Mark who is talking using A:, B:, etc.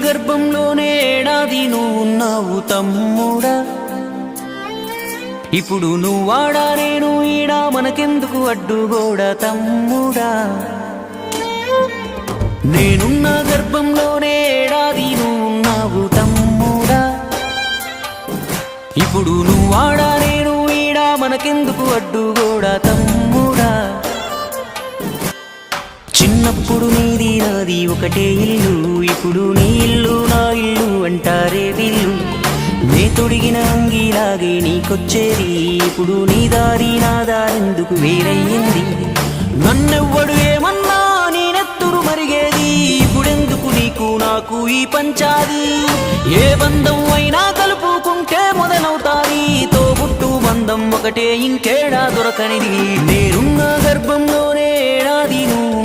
A: గర్భంలోనే ఏడాది నువ్వున్నావు తమ్ముడా. ఇప్పుడు నువ్వాడా నేను ఈడా మనకెందుకు అడ్డుగోడ తమ్ముడా. నేనున్న గర్భంలోనే ఏడాది నువ్వున్నావు తమ్ముడా. ఇప్పుడు నువ్వాడా నేను ఈడా మనకెందుకు అడ్డుగోడ తమ్ముడా. చిన్నప్పుడు నీది నాది ఒకటే ఇల్లు, ఇప్పుడు నీ ఇల్లు నా ఇల్లు అంటారే వీళ్ళు. నే తొడిగిన అంగీలాగే నీకొచ్చేది, ఇప్పుడు నీ దారి నా దారెందుకు వేరయ్యింది. నన్నెవ్వడు ఏమన్నా నీ నెత్తురు మరిగేది, ఇప్పుడెందుకు నీకు నాకు ఈ పంచాది. ఏ బంధం అయినా కలుపుకుంటే మొదలవుతాది, తోబుట్టు బంధం ఒకటే ఇంకేడా దొరకనిది. నేనున్న గర్భంలోనే ఏడాది నువ్వు